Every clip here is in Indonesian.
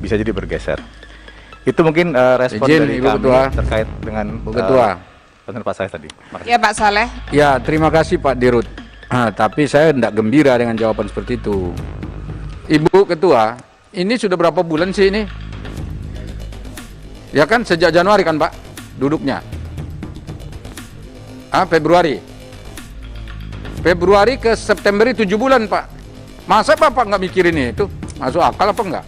bisa jadi bergeser. Itu mungkin respon Izin, dari Ibu kami Ketua. terkait dengan Bu Ketua. pesan Pak Saleh tadi. Makasih. Ya Pak Saleh. Ya, terima kasih Pak Dirut. Tapi saya tidak gembira dengan jawaban seperti itu. Ibu Ketua, ini sudah berapa bulan sih ini? Ya kan sejak Januari kan Pak duduknya? Februari. Februari ke September 7 bulan Pak. Masa Bapak nggak mikirin itu? Masuk akal apa enggak?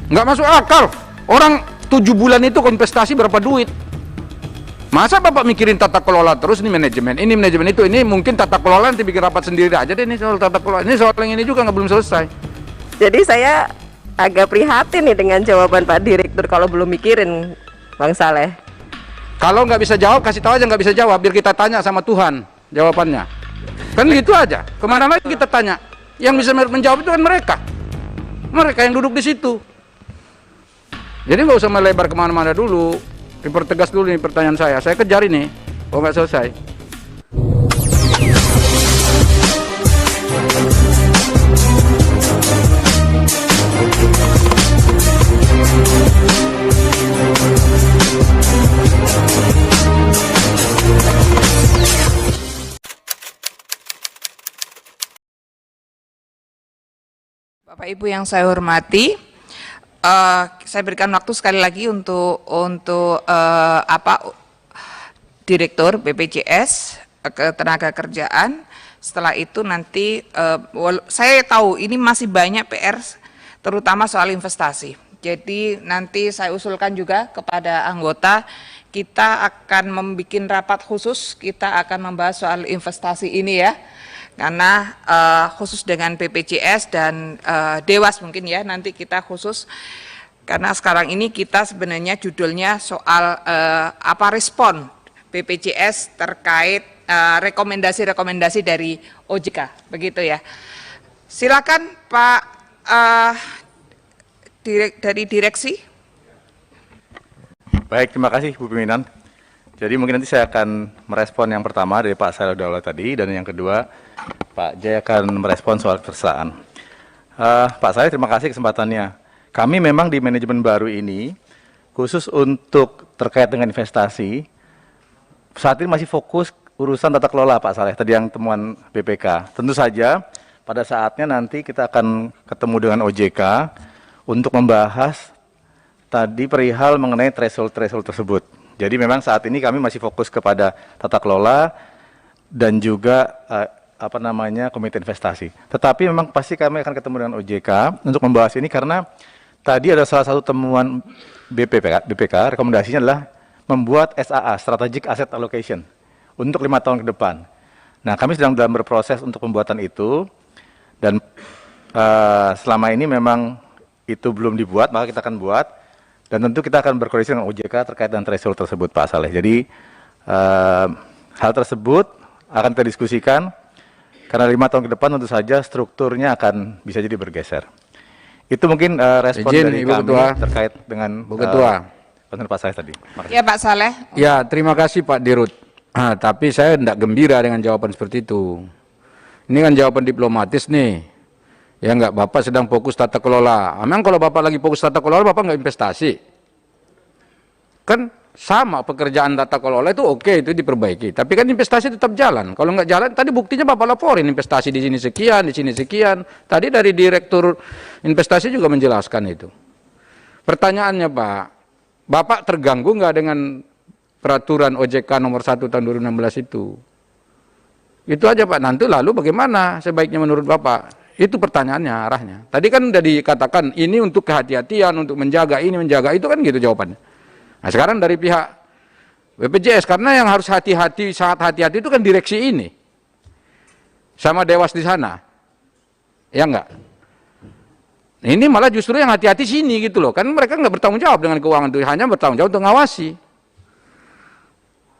Nggak masuk akal. Orang 7 bulan itu kontestasi berapa duit? Masa Bapak mikirin tata kelola terus, ini manajemen itu, ini mungkin tata kelola nanti bikin rapat sendiri aja deh, ini soal tata kelola. Ini soal yang ini juga nggak belum selesai. Jadi saya agak prihatin nih dengan jawaban Pak Direktur kalau belum mikirin, Bang Saleh. Kalau nggak bisa jawab, kasih tahu aja nggak bisa jawab, biar kita tanya sama Tuhan jawabannya. Kan gitu aja. Kemana lagi kita tanya? Yang bisa menjawab itu kan mereka yang duduk di situ. Jadi nggak usah melebar kemana-mana dulu. Dipertegas dulu nih pertanyaan saya kejar ini, kok nggak selesai. Bapak Ibu yang saya hormati, saya berikan waktu sekali lagi untuk Direktur BPJS Ketenagakerjaan. Setelah itu nanti saya tahu ini masih banyak PR, terutama soal investasi. Jadi nanti saya usulkan juga kepada anggota, kita akan membuat rapat khusus, kita akan membahas soal investasi ini ya. Karena khusus dengan BPJS dan Dewas mungkin ya, nanti kita khusus, karena sekarang ini kita sebenarnya judulnya soal respon BPJS terkait rekomendasi-rekomendasi dari OJK, begitu ya. Silakan Pak dari direksi. Baik, terima kasih Bu Pimpinan. Jadi mungkin nanti saya akan merespon yang pertama dari Pak Saleh Daulat tadi, dan yang kedua Pak Jaya akan merespon soal ketersediaan. Pak Saleh, terima kasih kesempatannya. Kami memang di manajemen baru ini, khusus untuk terkait dengan investasi, saat ini masih fokus urusan tata kelola Pak Saleh, tadi yang temuan BPK. Tentu saja pada saatnya nanti kita akan ketemu dengan OJK untuk membahas tadi perihal mengenai threshold tersebut. Jadi memang saat ini kami masih fokus kepada tata kelola dan juga komite investasi. Tetapi memang pasti kami akan ketemu dengan OJK untuk membahas ini, karena tadi ada salah satu temuan BPK, rekomendasinya adalah membuat SAA, Strategic Asset Allocation, untuk 5 tahun ke depan. Nah, kami sedang dalam berproses untuk pembuatan itu, dan selama ini memang itu belum dibuat, maka kita akan buat. Dan tentu kita akan berkoordinasi dengan OJK terkait dengan threshold tersebut, Pak Saleh. Jadi hal tersebut akan kita diskusikan, karena 5 tahun ke depan tentu saja strukturnya akan bisa jadi bergeser. Itu mungkin respon Izin, dari Ibu kami Ketua. terkait dengan Bu Ketua. pesan Pak Saleh tadi. Makasih. Ya Pak Saleh. Ya, terima kasih Pak Dirut. Tapi saya tidak gembira dengan jawaban seperti itu. Ini kan jawaban diplomatis nih. Ya enggak, Bapak sedang fokus tata kelola. Memang kalau Bapak lagi fokus tata kelola, Bapak enggak investasi. Kan sama pekerjaan tata kelola itu oke, itu diperbaiki. Tapi kan investasi tetap jalan. Kalau enggak jalan, tadi buktinya Bapak laporin investasi di sini sekian, di sini sekian. Tadi dari Direktur Investasi juga menjelaskan itu. Pertanyaannya Pak, Bapak terganggu enggak dengan peraturan OJK nomor 1 tahun 2016 itu? Itu aja Pak. Nanti lalu bagaimana sebaiknya menurut Bapak? Itu pertanyaannya, arahnya. Tadi kan udah dikatakan ini untuk kehati-hatian, untuk menjaga ini, menjaga itu, kan gitu jawabannya. Nah sekarang dari pihak BPJS, karena yang harus hati-hati, sangat hati-hati itu kan direksi ini. Sama Dewas di sana. Ya enggak? Ini malah justru yang hati-hati sini gitu loh. Kan mereka nggak bertanggung jawab dengan keuangan itu, hanya bertanggung jawab untuk ngawasi.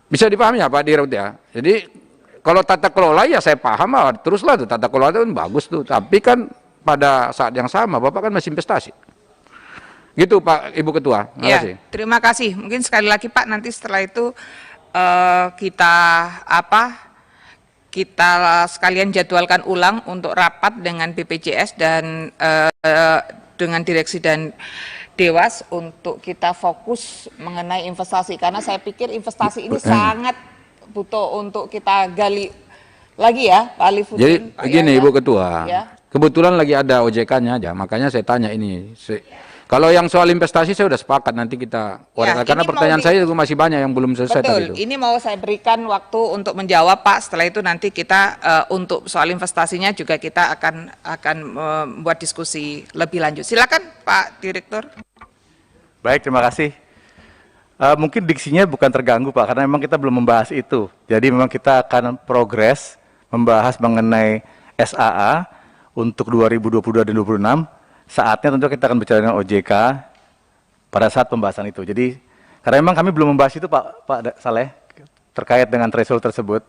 Bisa dipahami ya Pak Dirut ya? Jadi kalau tata kelola ya saya paham lah, teruslah tuh tata kelola itu kan bagus tuh. Tapi kan pada saat yang sama Bapak kan masih investasi. Gitu Pak Ibu Ketua. Ya, terima kasih. Mungkin sekali lagi Pak, nanti setelah itu kita sekalian jadwalkan ulang untuk rapat dengan BPJS dan dengan direksi dan Dewas untuk kita fokus mengenai investasi, karena saya pikir investasi ini sangat butuh untuk kita gali lagi ya, Pak Alifuddin. Jadi Pak begini Yahya. Ibu Ketua, Ya. kebetulan lagi ada OJK-nya aja, makanya saya tanya ini. Kalau yang soal investasi saya udah sepakat, nanti kita Ya, karena ini pertanyaan saya juga masih banyak yang belum selesai tadi Betul, itu. ini mau saya berikan waktu untuk menjawab Pak. Setelah itu nanti kita untuk soal investasinya juga kita akan membuat diskusi lebih lanjut. Silakan Pak Direktur. Baik, terima kasih. Mungkin diksinya bukan terganggu Pak, karena memang kita belum membahas itu. Jadi memang kita akan progres membahas mengenai SAA untuk 2022 dan 2026. Saatnya tentu kita akan bicara dengan OJK pada saat pembahasan itu. Jadi karena memang kami belum membahas itu Pak Saleh terkait dengan threshold tersebut.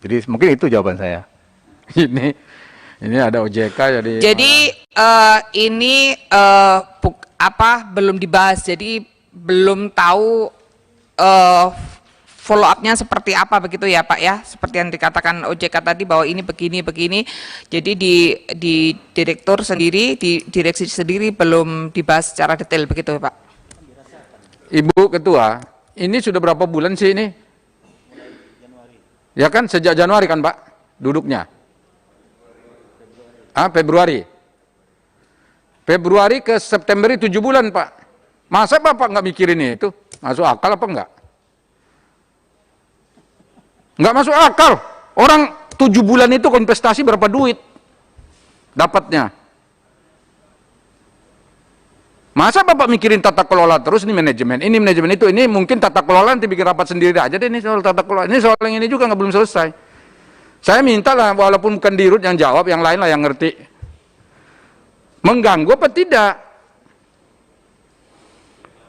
Jadi mungkin itu jawaban saya. Ini ada OJK jadi. Jadi ini belum dibahas, jadi belum tahu follow up-nya seperti apa begitu ya Pak ya, seperti yang dikatakan OJK tadi bahwa ini begini, jadi di direktur sendiri, di direksi sendiri belum dibahas secara detail begitu Pak. Ibu Ketua, ini sudah berapa bulan sih ini? Ya kan sejak Januari kan Pak duduknya? Februari. Februari ke September 7 bulan Pak. Masa Bapak nggak mikirin itu? Masuk akal apa enggak? Nggak masuk akal. Orang 7 bulan itu investasi berapa duit dapatnya? Masa Bapak mikirin tata kelola terus, ini manajemen itu, ini mungkin tata kelola nanti bikin rapat sendiri aja deh, ini soal tata kelola. Ini soal yang ini juga belum selesai. Saya minta lah, walaupun bukan Dirut yang jawab, yang lain lah yang ngerti. Mengganggu apa tidak?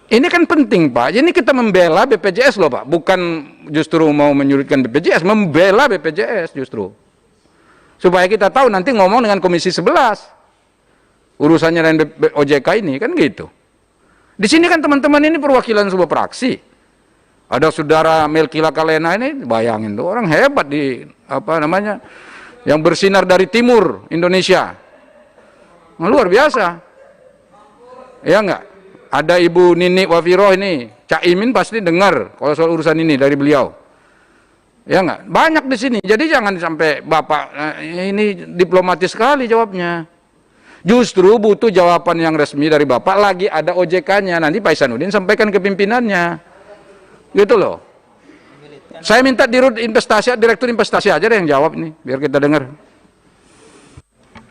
Ini kan penting Pak, ini kita membela BPJS loh Pak, bukan justru mau menyulitkan BPJS, membela BPJS justru. Supaya kita tahu nanti ngomong dengan Komisi 11. Urusannya dengan OJK ini, kan gitu. Di sini kan teman-teman ini perwakilan sebuah praksi. Ada saudara Melkila Kalena ini, bayangin tuh, orang hebat di, yang bersinar dari timur Indonesia. Luar biasa. Ya enggak? Ada Ibu Nini Wafiro ini, Cak Imin pasti dengar kalau soal urusan ini dari beliau. Ya enggak? Banyak di sini. Jadi jangan sampai Bapak ini diplomatis sekali jawabnya. Justru butuh jawaban yang resmi dari Bapak, lagi ada OJK-nya. Nanti Pak Ihsanuddin sampaikan ke pimpinannya. Gitu loh. Saya minta Direktur Investasi aja deh yang jawab nih, biar kita dengar.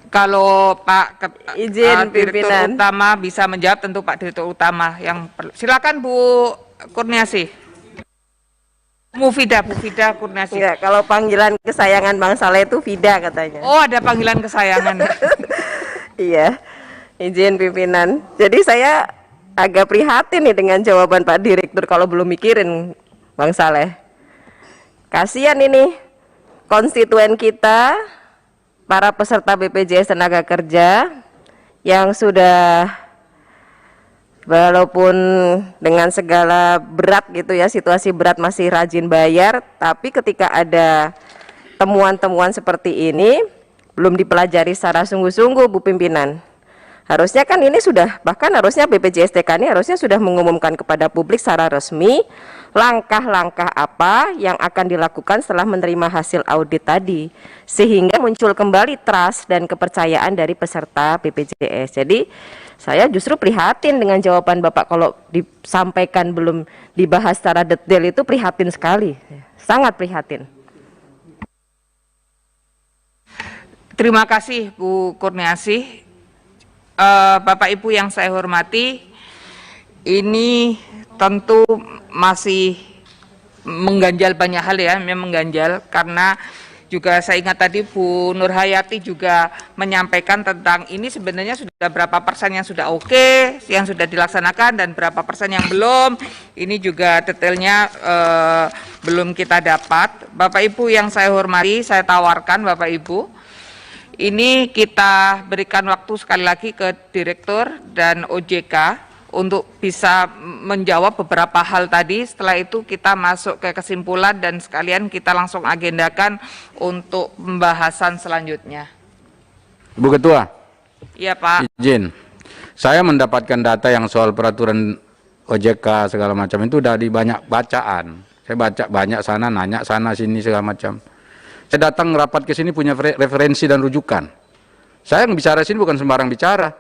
Kalau Pak Izin Direktur pimpinan. Utama bisa menjawab, tentu Pak Direktur Utama yang silakan Bu Kurniasih. Mufida Kurniasih. Enggak, kalau panggilan kesayangan Bang Saleh itu Vida katanya. Oh, ada panggilan kesayangan. Iya, izin pimpinan. Jadi saya agak prihatin nih dengan jawaban Pak Direktur kalau belum mikirin Bang Saleh. Kasihan ini konstituen kita, para peserta BPJS Tenaga Kerja yang sudah walaupun dengan segala berat gitu ya, situasi berat masih rajin bayar, tapi ketika ada temuan-temuan seperti ini belum dipelajari secara sungguh-sungguh Bu Pimpinan. Harusnya kan ini sudah, bahkan harusnya BPJS-TK ini harusnya sudah mengumumkan kepada publik secara resmi langkah-langkah apa yang akan dilakukan setelah menerima hasil audit tadi, sehingga muncul kembali trust dan kepercayaan dari peserta BPJS. Jadi saya justru prihatin dengan jawaban Bapak, kalau disampaikan belum dibahas secara detail itu prihatin sekali, sangat prihatin. Terima kasih Bu Kurniasih. Bapak Ibu yang saya hormati, ini tentu masih mengganjal banyak hal ya, memang mengganjal, karena juga saya ingat tadi Bu Nurhayati juga menyampaikan tentang ini sebenarnya sudah berapa persen yang sudah oke, yang sudah dilaksanakan, dan berapa persen yang belum. Ini juga detailnya belum kita dapat. Bapak Ibu yang saya hormati, saya tawarkan Bapak Ibu, ini kita berikan waktu sekali lagi ke Direktur dan OJK untuk bisa menjawab beberapa hal tadi. Setelah itu kita masuk ke kesimpulan dan sekalian kita langsung agendakan untuk pembahasan selanjutnya. Ibu Ketua, Iya Pak. izin. Saya mendapatkan data yang soal peraturan OJK segala macam itu udah di banyak bacaan. Saya baca banyak sana, nanya sana sini segala macam. Saya datang rapat ke sini punya referensi dan rujukan. Saya yang bicara sini bukan sembarang bicara.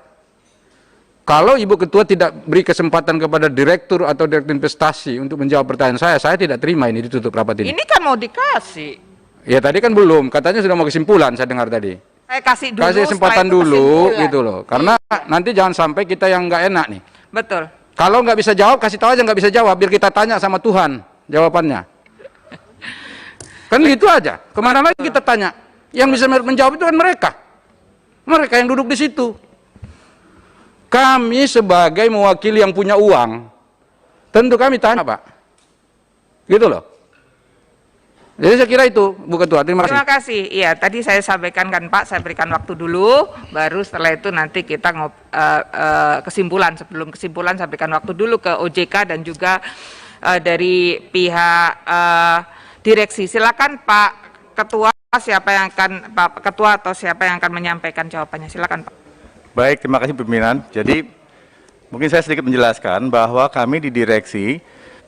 Kalau Ibu Ketua tidak beri kesempatan kepada direktur atau direktur investasi untuk menjawab pertanyaan saya tidak terima ini ditutup rapat ini. Ini kan mau dikasih. Ya tadi kan belum, katanya sudah mau kesimpulan saya dengar tadi. Saya kasih dulu. Kasih kesempatan setelah itu dulu kesimpulan. gitu loh. Karena nanti jangan sampai kita yang nggak enak nih. Betul. Kalau nggak bisa jawab, kasih tahu aja nggak bisa jawab, biar kita tanya sama Tuhan jawabannya. Kan gitu aja. Kemana lagi kita tanya? Yang bisa menjawab itu kan mereka. Mereka yang duduk di situ. Kami sebagai mewakili yang punya uang, tentu kami tanya Pak. Gitu loh. Jadi saya kira itu, Bu Ketua. Terima kasih. Terima kasih. Iya, tadi saya sampaikan kan Pak, saya berikan waktu dulu, baru setelah itu nanti kita kesimpulan. Sebelum kesimpulan, saya berikan waktu dulu ke OJK dan juga dari pihak direksi. Silakan Pak Ketua, siapa yang akan Pak Ketua atau siapa yang akan menyampaikan jawabannya? Silakan Pak. Baik, terima kasih pimpinan. Jadi mungkin saya sedikit menjelaskan bahwa kami di direksi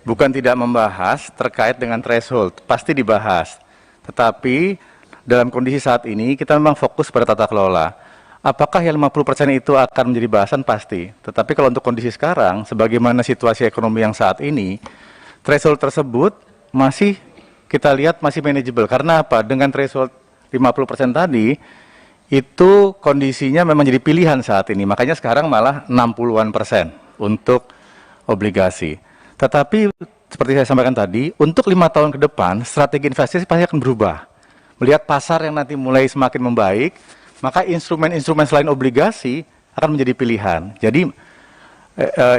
bukan tidak membahas terkait dengan threshold, pasti dibahas. Tetapi dalam kondisi saat ini kita memang fokus pada tata kelola. Apakah yang 50% itu akan menjadi bahasan? Pasti. Tetapi kalau untuk kondisi sekarang, sebagaimana situasi ekonomi yang saat ini, threshold tersebut masih kita lihat masih manageable. Karena apa? Dengan threshold 50% tadi, itu kondisinya memang jadi pilihan saat ini. Makanya sekarang malah 60-an% untuk obligasi. Tetapi seperti saya sampaikan tadi, untuk 5 tahun ke depan, strategi investasi pasti akan berubah. Melihat pasar yang nanti mulai semakin membaik, maka instrumen-instrumen selain obligasi akan menjadi pilihan. Jadi,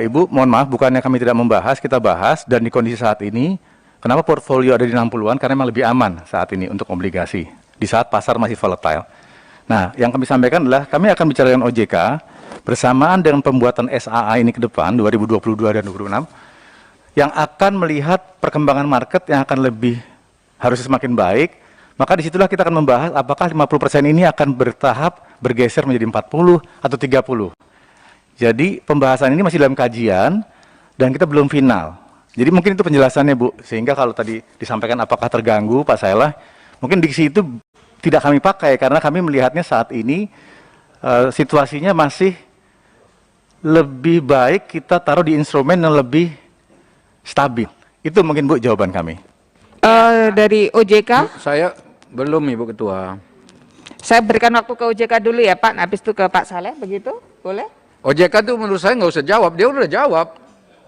Ibu, mohon maaf, bukannya kami tidak membahas, kita bahas, dan di kondisi saat ini, kenapa portfolio ada di 60-an? Karena memang lebih aman saat ini untuk obligasi, di saat pasar masih volatile. Nah, yang kami sampaikan adalah kami akan bicara dengan OJK bersamaan dengan pembuatan SAA ini ke depan 2022 dan 2026 yang akan melihat perkembangan market yang akan lebih harusnya semakin baik. Maka disitulah kita akan membahas apakah 50% ini akan bertahap bergeser menjadi 40 atau 30. Jadi pembahasan ini masih dalam kajian dan kita belum final. Jadi mungkin itu penjelasannya Bu, sehingga kalau tadi disampaikan apakah terganggu Pak Saila, mungkin diksi itu tidak kami pakai karena kami melihatnya saat ini situasinya masih lebih baik kita taruh di instrumen yang lebih stabil. Itu mungkin Bu jawaban kami. Dari OJK, Saya belum Ibu Ketua. saya berikan waktu ke OJK dulu ya Pak, habis itu ke Pak Saleh, begitu? Boleh? OJK itu menurut saya nggak usah jawab, dia udah jawab.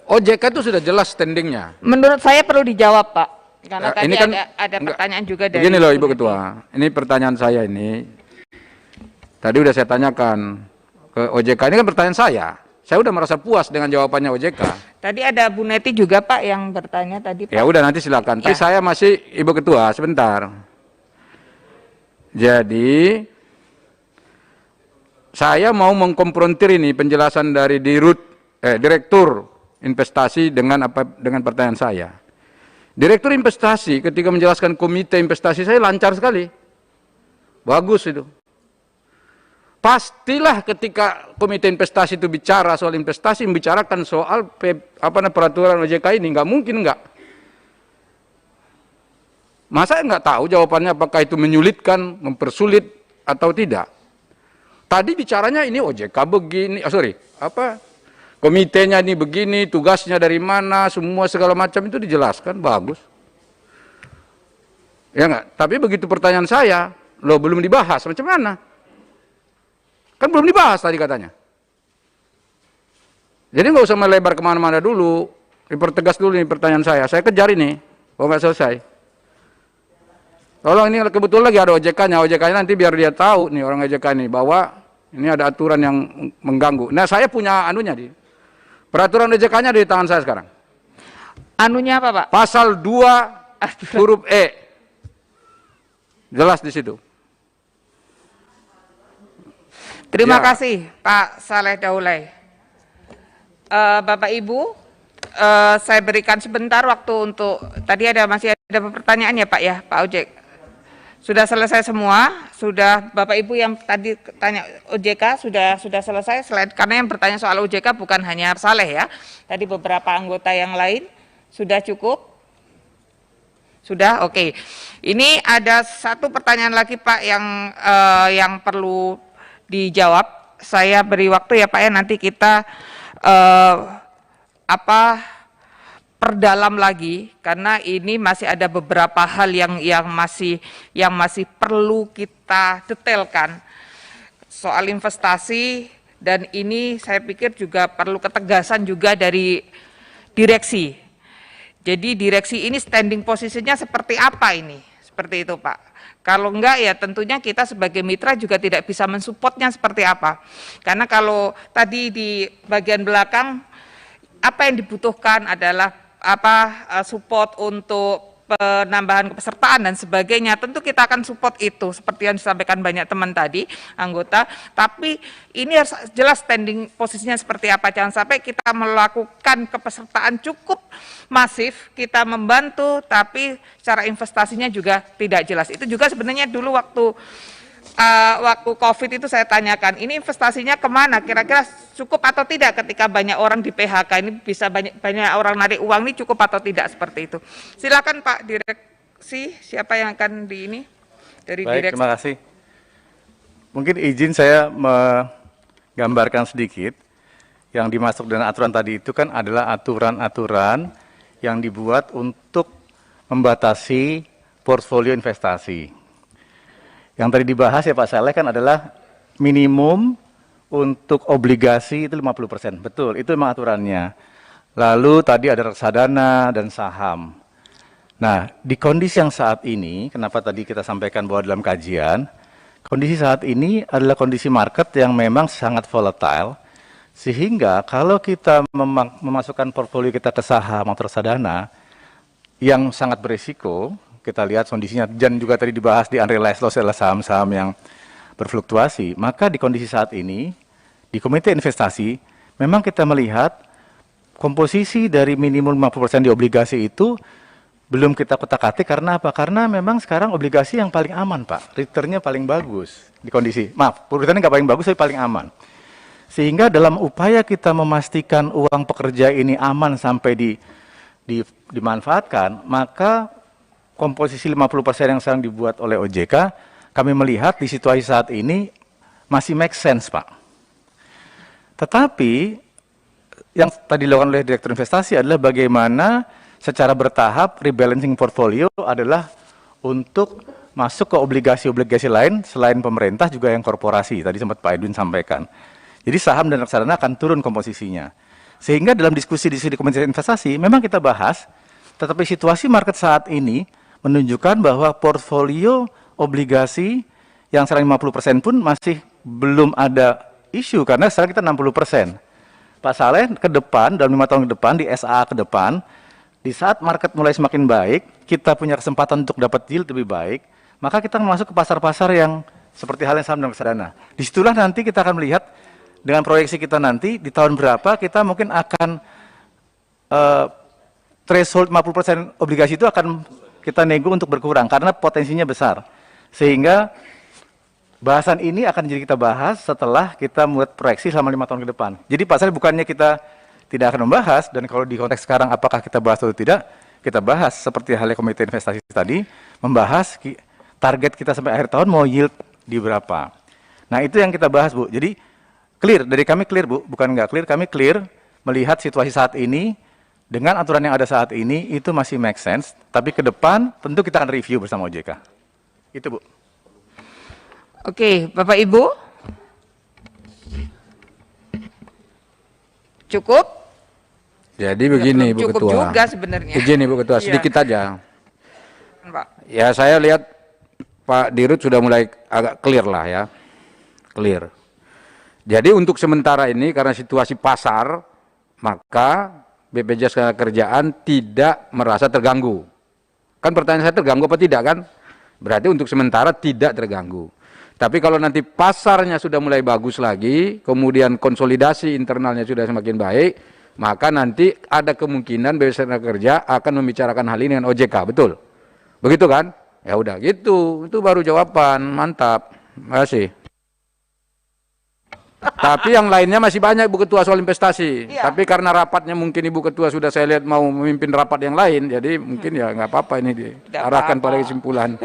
OJK itu sudah jelas standingnya. Menurut saya perlu dijawab Pak, karena tadi ini kan ada pertanyaan juga dari... Begini loh Ibu Ketua, ini pertanyaan saya ini. Tadi udah saya tanyakan ke OJK, ini kan pertanyaan saya. Saya udah merasa puas dengan jawabannya OJK. Tadi ada Bu Neti juga Pak yang bertanya tadi Pak. Ya udah nanti silakan. Tapi saya masih Ibu Ketua sebentar. Jadi saya mau mengkonfrontir ini penjelasan dari Direktur Investasi dengan pertanyaan saya. Direktur Investasi ketika menjelaskan komite investasi saya lancar sekali. Bagus itu. Pastilah ketika komite investasi itu bicara soal investasi, membicarakan soal peraturan OJK ini, nggak mungkin nggak. Masa nggak tahu jawabannya apakah itu menyulitkan, mempersulit atau tidak? Tadi bicaranya ini OJK begini, komitenya ini begini, tugasnya dari mana, semua segala macam itu dijelaskan, bagus. Ya nggak? Tapi begitu pertanyaan saya, lo belum dibahas, macam mana? Kan belum dibahas tadi katanya. Jadi nggak usah melebar kemana-mana dulu. Dipertegas dulu nih pertanyaan saya kejar ini. Kalau nggak selesai. Tolong ini kebetulan lagi ada OJK-nya. OJK-nya nanti biar dia tahu nih orang OJK ini bahwa ini ada aturan yang mengganggu. Nah saya punya anunya di. Peraturan OJK-nya di tangan saya sekarang. Anunya apa Pak? Pasal 2 huruf E. Jelas di situ. Terima Ya. kasih Pak Saleh Daulay. Bapak Ibu, saya berikan sebentar waktu untuk, tadi masih ada pertanyaan ya Pak ya, Pak Ojek. Sudah selesai semua, sudah Bapak Ibu yang tadi tanya OJK sudah selesai, selain karena yang bertanya soal OJK bukan hanya Saleh ya, tadi beberapa anggota yang lain sudah cukup? Sudah, oke. Ini ada satu pertanyaan lagi Pak yang perlu dijawab. Saya beri waktu ya Pak ya, nanti kita perdalam lagi karena ini masih ada beberapa hal yang masih perlu kita detailkan soal investasi, dan ini saya pikir juga perlu ketegasan juga dari direksi. Jadi direksi ini standing posisinya seperti apa ini? Seperti itu Pak. Kalau enggak ya tentunya kita sebagai mitra juga tidak bisa mensupportnya seperti apa. Karena kalau tadi di bagian belakang apa yang dibutuhkan adalah support untuk penambahan kepesertaan dan sebagainya, tentu kita akan support itu seperti yang disampaikan banyak teman tadi anggota, tapi ini harus jelas standing posisinya seperti apa. Jangan sampai kita melakukan kepesertaan cukup masif, kita membantu tapi secara investasinya juga tidak jelas. Itu juga sebenarnya dulu waktu COVID itu saya tanyakan, ini investasinya kemana, kira-kira cukup atau tidak ketika banyak orang di PHK, ini bisa banyak orang narik uang, ini cukup atau tidak, seperti itu. Silakan Pak Direksi, siapa yang akan dari Baik, Direksi. terima kasih. Mungkin izin saya menggambarkan sedikit, yang dimasuk dengan aturan tadi itu kan adalah aturan-aturan yang dibuat untuk membatasi portfolio investasi. Yang tadi dibahas ya Pak Saleh kan adalah minimum untuk obligasi itu 50%. Betul, itu memang aturannya. Lalu tadi ada reksadana dan saham. Nah, di kondisi yang saat ini, kenapa tadi kita sampaikan bahwa dalam kajian, kondisi saat ini adalah kondisi market yang memang sangat volatile, sehingga kalau kita memasukkan portfolio kita ke saham atau reksadana yang sangat berisiko, kita lihat kondisinya, dan juga tadi dibahas di unrealized loss adalah saham-saham yang berfluktuasi, maka di kondisi saat ini, di Komite Investasi, memang kita melihat komposisi dari minimum 50% di obligasi itu belum kita kotak-katik. Karena apa? Karena memang sekarang obligasi yang paling aman Pak, returnnya paling bagus di kondisi, returnnya nggak paling bagus, tapi paling aman. Sehingga dalam upaya kita memastikan uang pekerja ini aman sampai dimanfaatkan, maka komposisi 50% yang sekarang dibuat oleh OJK, kami melihat di situasi saat ini masih make sense, Pak. Tetapi yang tadi dilakukan oleh Direktur Investasi adalah bagaimana secara bertahap rebalancing portfolio adalah untuk masuk ke obligasi-obligasi lain selain pemerintah, juga yang korporasi. Tadi sempat Pak Edwin sampaikan. Jadi saham dan reksadana akan turun komposisinya. Sehingga dalam diskusi di Komite Investasi memang kita bahas, tetapi situasi market saat ini menunjukkan bahwa portfolio obligasi yang sekarang 50% pun masih belum ada isu, karena sekarang kita 60%. Pak Saleh ke depan, dalam 5 tahun ke depan, di SA ke depan, di saat market mulai semakin baik, kita punya kesempatan untuk dapat yield lebih baik, maka kita masuk ke pasar-pasar yang seperti halnya saham dan reksadana. Disitulah nanti kita akan melihat dengan proyeksi kita nanti, di tahun berapa kita mungkin akan threshold 50% obligasi itu akan kita nego untuk berkurang karena potensinya besar. Sehingga bahasan ini akan jadi kita bahas setelah kita membuat proyeksi selama 5 tahun ke depan. Jadi Pak Saleh bukannya kita tidak akan membahas, dan kalau di konteks sekarang apakah kita bahas atau tidak, kita bahas seperti halnya Komite Investasi tadi, membahas target kita sampai akhir tahun mau yield di berapa. Nah itu yang kita bahas Bu. Jadi clear, dari kami clear Bu, bukan nggak clear, kami clear melihat situasi saat ini, dengan aturan yang ada saat ini, itu masih make sense, tapi ke depan tentu kita akan review bersama OJK. Itu Bu. Oke, Bapak Ibu. Cukup? Jadi begini Bu Cukup Ketua. juga sebenarnya. Begini Bu Ketua, Iya. sedikit aja. Pak. Ya saya lihat Pak Dirut sudah mulai agak clear lah ya. Clear. Jadi untuk sementara ini karena situasi pasar, maka BPJS Ketenagakerjaan tidak merasa terganggu. Kan pertanyaan saya, terganggu apa tidak kan? Berarti untuk sementara tidak terganggu. Tapi kalau nanti pasarnya sudah mulai bagus lagi, kemudian konsolidasi internalnya sudah semakin baik, maka nanti ada kemungkinan BPJS Tenaga akan membicarakan hal ini dengan OJK, betul? Begitu kan? Ya udah gitu, itu baru jawaban, mantap. Terima kasih. Tapi yang lainnya masih banyak Ibu Ketua soal investasi. Iya. Tapi karena rapatnya mungkin Ibu Ketua sudah saya lihat mau memimpin rapat yang lain, jadi mungkin ya nggak apa-apa ini diarahkan pada kesimpulan.